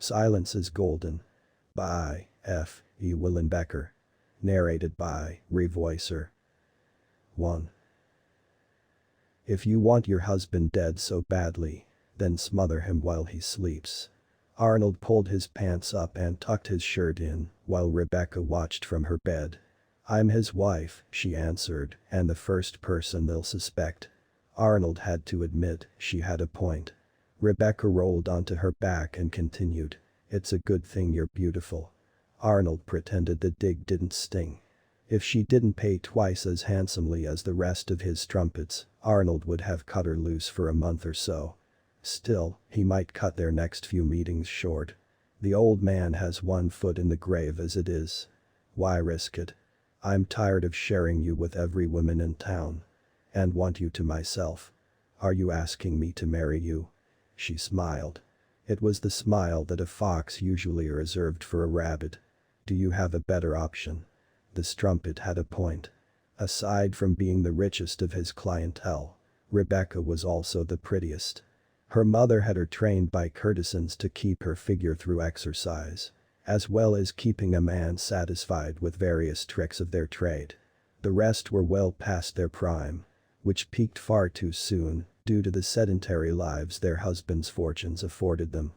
Silence is Golden. By F. E. Willenbecker. Narrated by Revoicer. 1. If you want your husband dead so badly, then smother him while he sleeps. Arnold pulled his pants up and tucked his shirt in, while Rebecca watched from her bed. I'm his wife, she answered, and the first person they'll suspect. Arnold had to admit she had a point. Rebecca rolled onto her back and continued. It's a good thing you're beautiful. Arnold pretended the dig didn't sting. If she didn't pay twice as handsomely as the rest of his trumpets, Arnold would have cut her loose for a month or so. Still, he might cut their next few meetings short. The old man has one foot in the grave as it is. Why risk it? I'm tired of sharing you with every woman in town. And want you to myself. Are you asking me to marry you? She smiled. It was the smile that a fox usually reserved for a rabbit. Do you have a better option? The strumpet had a point. Aside from being the richest of his clientele, Rebecca was also the prettiest. Her mother had her trained by courtesans to keep her figure through exercise, as well as keeping a man satisfied with various tricks of their trade. The rest were well past their prime, which peaked far too soon due to the sedentary lives their husbands' fortunes afforded them.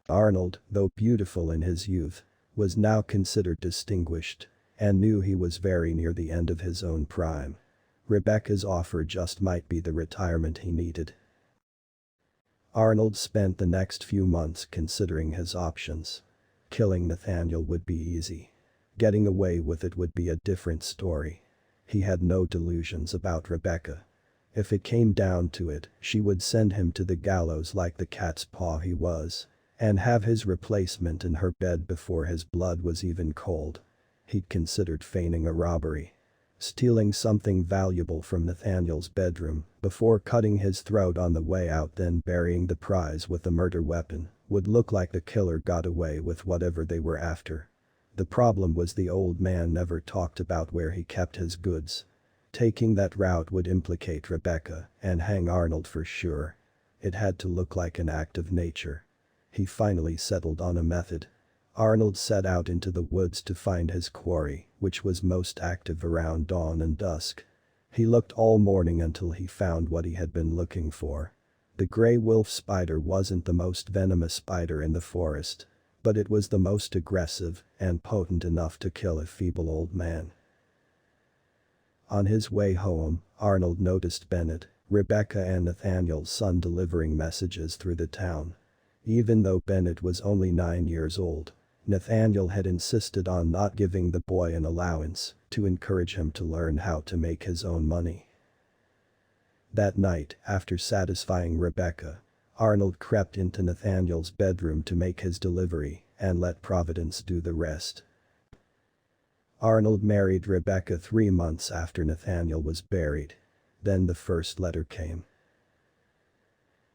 Arnold, though beautiful in his youth, was now considered distinguished and knew he was very near the end of his own prime. Rebecca's offer just might be the retirement he needed. Arnold spent the next few months considering his options. Killing Nathaniel would be easy. Getting away with it would be a different story. He had no delusions about Rebecca. If it came down to it, she would send him to the gallows like the cat's paw he was, and have his replacement in her bed before his blood was even cold. He'd considered feigning a robbery. Stealing something valuable from Nathaniel's bedroom before cutting his throat on the way out, then burying the prize with a murder weapon would look like the killer got away with whatever they were after. The problem was the old man never talked about where he kept his goods. Taking that route would implicate Rebecca and hang Arnold for sure. It had to look like an act of nature. He finally settled on a method. Arnold set out into the woods to find his quarry, which was most active around dawn and dusk. He looked all morning until he found what he had been looking for. The gray wolf spider wasn't the most venomous spider in the forest, but it was the most aggressive and potent enough to kill a feeble old man. On his way home, Arnold noticed Bennett, Rebecca and Nathaniel's son delivering messages through the town. Even though Bennett was only 9 years old, Nathaniel had insisted on not giving the boy an allowance to encourage him to learn how to make his own money. That night, after satisfying Rebecca, Arnold crept into Nathaniel's bedroom to make his delivery and let Providence do the rest. Arnold married Rebecca 3 months after Nathaniel was buried. Then the first letter came.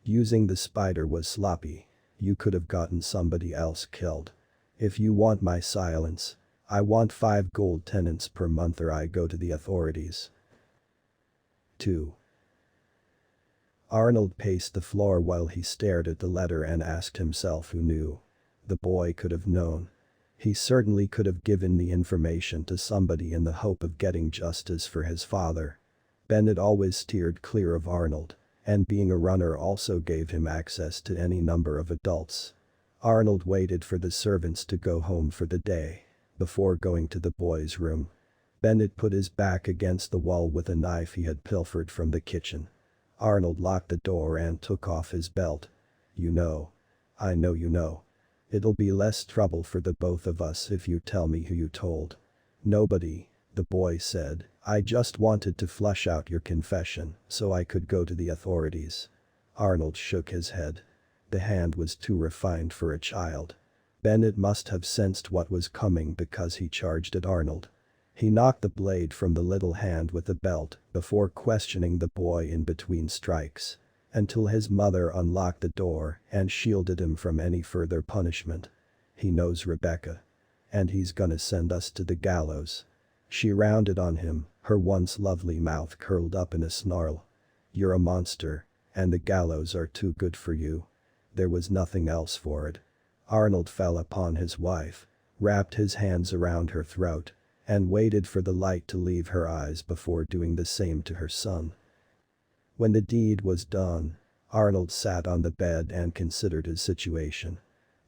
Using the spider was sloppy. You could have gotten somebody else killed. If you want my silence, I want 5 gold tenants per month or I go to the authorities. 2. Arnold paced the floor while he stared at the letter and asked himself who knew. The boy could have known. He certainly could have given the information to somebody in the hope of getting justice for his father. Bennett always steered clear of Arnold, and being a runner also gave him access to any number of adults. Arnold waited for the servants to go home for the day before going to the boy's room. Bennett put his back against the wall with a knife he had pilfered from the kitchen. Arnold locked the door and took off his belt. You know. I know you know. It'll be less trouble for the both of us if you tell me who you told. Nobody, the boy said. I just wanted to flush out your confession so I could go to the authorities. Arnold shook his head. The hand was too refined for a child. Bennett must have sensed what was coming because he charged at Arnold. He knocked the blade from the little hand with the belt before questioning the boy in between strikes, until his mother unlocked the door and shielded him from any further punishment. He knows Rebecca. And he's gonna send us to the gallows. She rounded on him, her once lovely mouth curled up in a snarl. You're a monster, and the gallows are too good for you. There was nothing else for it. Arnold fell upon his wife, wrapped his hands around her throat, and waited for the light to leave her eyes before doing the same to her son. When the deed was done, Arnold sat on the bed and considered his situation.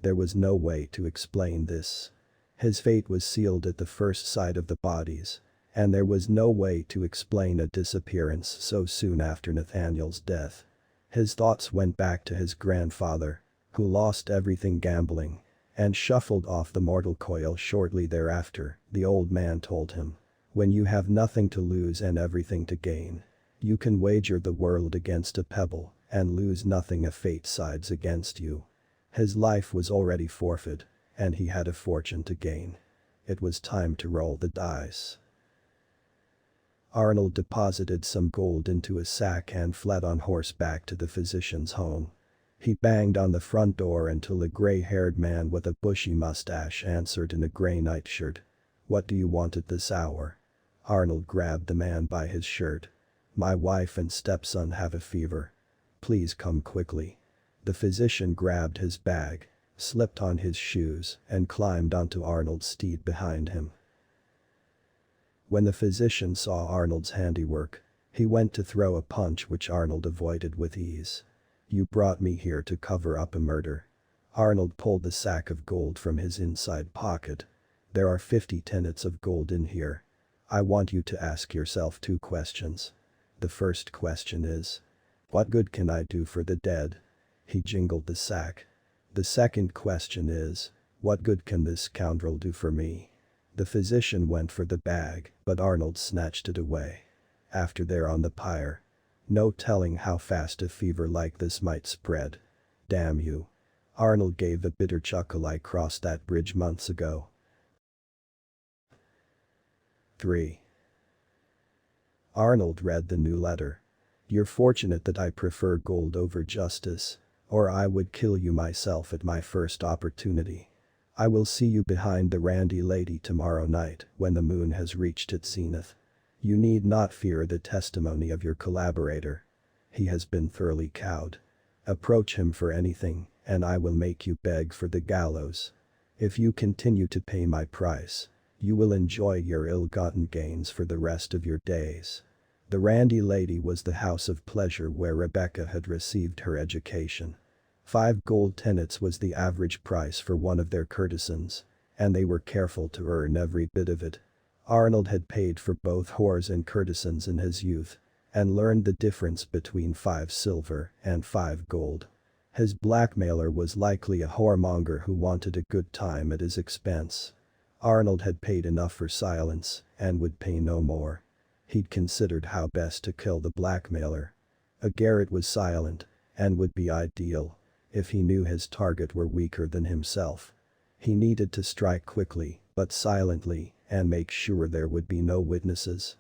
There was no way to explain this. His fate was sealed at the first sight of the bodies, and there was no way to explain a disappearance so soon after Nathaniel's death. His thoughts went back to his grandfather, who lost everything gambling, and shuffled off the mortal coil shortly thereafter. The old man told him, "When you have nothing to lose and everything to gain, you can wager the world against a pebble and lose nothing if fate sides against you." His life was already forfeit, and he had a fortune to gain. It was time to roll the dice. Arnold deposited some gold into a sack and fled on horseback to the physician's home. He banged on the front door until a gray-haired man with a bushy mustache answered in a gray nightshirt. "What do you want at this hour?" Arnold grabbed the man by his shirt. "My wife and stepson have a fever. Please come quickly." The physician grabbed his bag, slipped on his shoes, and climbed onto Arnold's steed behind him. When the physician saw Arnold's handiwork, he went to throw a punch which Arnold avoided with ease. "You brought me here to cover up a murder." Arnold pulled the sack of gold from his inside pocket. "There are 50 tenets of gold in here. I want you to ask yourself 2 questions. The first question is, what good can I do for the dead?" He jingled the sack. "The second question is, what good can this scoundrel do for me?" The physician went for the bag, but Arnold snatched it away. "After they're on the pyre. No telling how fast a fever like this might spread. Damn you." Arnold gave a bitter chuckle. "I crossed that bridge months ago." 3. Arnold read the new letter. "You're fortunate that I prefer gold over justice, or I would kill you myself at my first opportunity. I will see you behind the Randy Lady tomorrow night when the moon has reached its zenith. You need not fear the testimony of your collaborator. He has been thoroughly cowed. Approach him for anything, and I will make you beg for the gallows. If you continue to pay my price, you will enjoy your ill-gotten gains for the rest of your days." The Randy Lady was the house of pleasure where Rebecca had received her education. 5 gold tenets was the average price for one of their courtesans, and they were careful to earn every bit of it. Arnold had paid for both whores and courtesans in his youth, and learned the difference between 5 silver and 5 gold. His blackmailer was likely a whoremonger who wanted a good time at his expense. Arnold had paid enough for silence and would pay no more. He'd considered how best to kill the blackmailer. A garret was silent and would be ideal if he knew his target were weaker than himself. He needed to strike quickly but silently and make sure there would be no witnesses.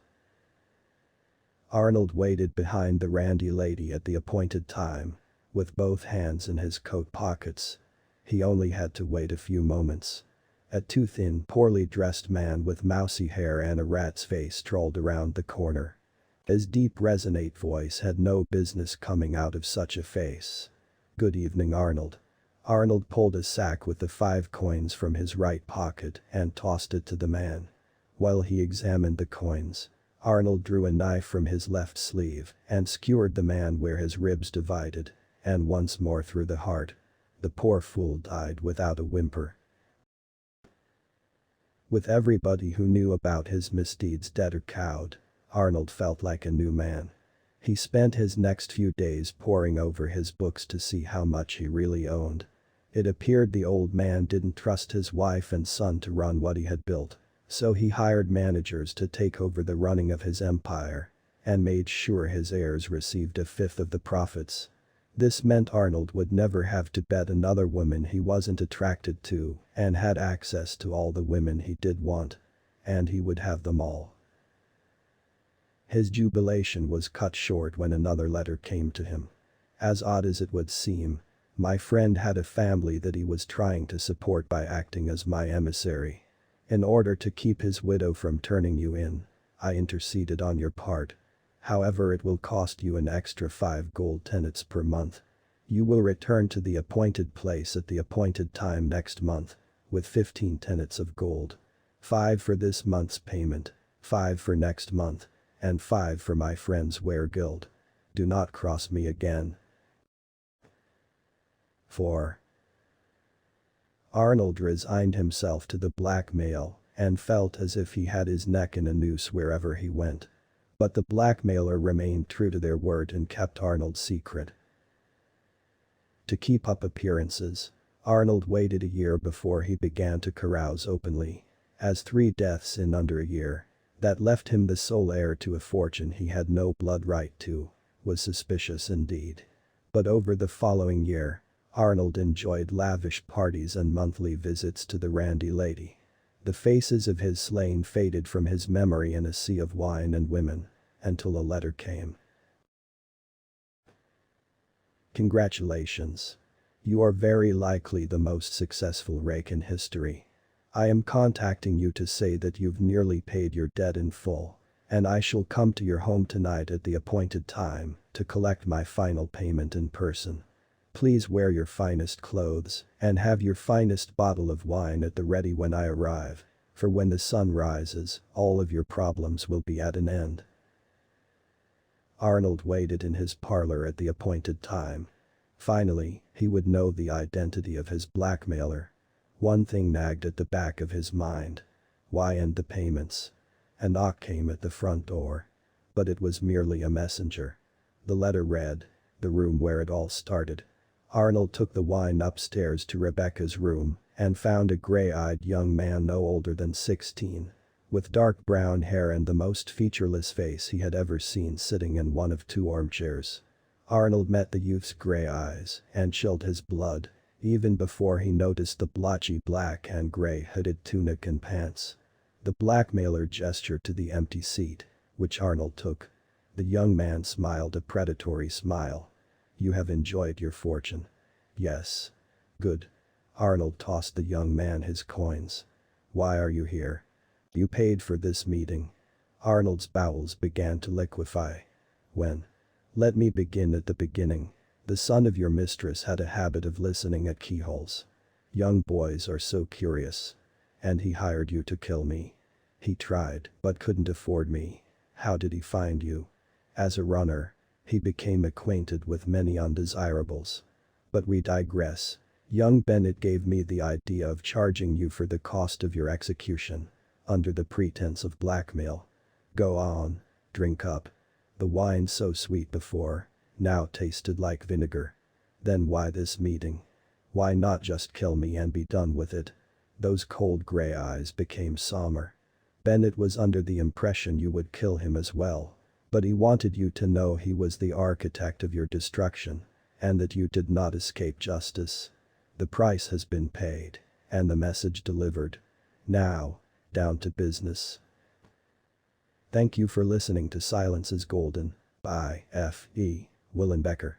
Arnold waited behind the Randy Lady at the appointed time, with both hands in his coat pockets. He only had to wait a few moments. A too thin, poorly dressed man with mousy hair and a rat's face strolled around the corner. His deep resonant voice had no business coming out of such a face. "Good evening, Arnold." Arnold pulled a sack with the 5 coins from his right pocket and tossed it to the man. While he examined the coins, Arnold drew a knife from his left sleeve and skewered the man where his ribs divided, and once more through the heart. The poor fool died without a whimper. With everybody who knew about his misdeeds dead or cowed, Arnold felt like a new man. He spent his next few days poring over his books to see how much he really owned. It appeared the old man didn't trust his wife and son to run what he had built, so he hired managers to take over the running of his empire and made sure his heirs received a fifth of the profits. This meant Arnold would never have to bet another woman he wasn't attracted to and had access to all the women he did want. And he would have them all. His jubilation was cut short when another letter came to him. As odd as it would seem, my friend had a family that he was trying to support by acting as my emissary. In order to keep his widow from turning you in, I interceded on your part. However, it will cost you an extra 5 gold tenets per month. You will return to the appointed place at the appointed time next month, with 15 tenets of gold. 5 for this month's payment, 5 for next month, and 5 for my friend's were guild. Do not cross me again. 4. Arnold resigned himself to the blackmail and felt as if he had his neck in a noose wherever he went. But the blackmailer remained true to their word and kept Arnold's secret. To keep up appearances, Arnold waited a year before he began to carouse openly. As 3 deaths in under a year, that left him the sole heir to a fortune he had no blood right to, was suspicious indeed. But over the following year, Arnold enjoyed lavish parties and monthly visits to the randy lady. The faces of his slain faded from his memory in a sea of wine and women, until a letter came. Congratulations. You are very likely the most successful rake in history. I am contacting you to say that you've nearly paid your debt in full, and I shall come to your home tonight at the appointed time to collect my final payment in person. Please wear your finest clothes and have your finest bottle of wine at the ready when I arrive, for when the sun rises, all of your problems will be at an end. Arnold waited in his parlor at the appointed time. Finally, he would know the identity of his blackmailer. One thing nagged at the back of his mind. Why end the payments? A knock came at the front door. But it was merely a messenger. The letter read, "The room where it all started." Arnold took the wine upstairs to Rebecca's room and found a gray-eyed young man no older than 16. With dark brown hair and the most featureless face he had ever seen sitting in one of 2 armchairs. Arnold met the youth's gray eyes and chilled his blood, even before he noticed the blotchy black and gray hooded tunic and pants. The blackmailer gestured to the empty seat, which Arnold took. The young man smiled a predatory smile. "You have enjoyed your fortune." "Yes." "Good." Arnold tossed the young man his coins. "Why are you here?" "You paid for this meeting." Arnold's bowels began to liquefy. "When?" "Let me begin at the beginning. The son of your mistress had a habit of listening at keyholes. Young boys are so curious. And he hired you to kill me. He tried, but couldn't afford me. How did he find you?" "As a runner. He became acquainted with many undesirables. But we digress. Young Bennett gave me the idea of charging you for the cost of your execution, under the pretense of blackmail. Go on, drink up." The wine so sweet before, now tasted like vinegar. "Then why this meeting? Why not just kill me and be done with it?" Those cold gray eyes became somber. "Bennett was under the impression you would kill him as well. But he wanted you to know he was the architect of your destruction, and that you did not escape justice. The price has been paid, and the message delivered. Now, down to business." Thank you for listening to Silence is Golden by F.E. Willenbecker.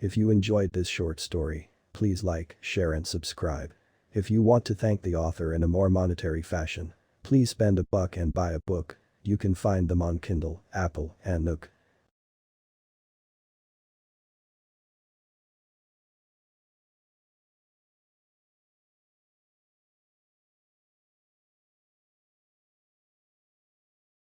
If you enjoyed this short story, please like, share and subscribe. If you want to thank the author in a more monetary fashion, please spend $1 and buy a book. You can find them on Kindle, Apple, and Nook.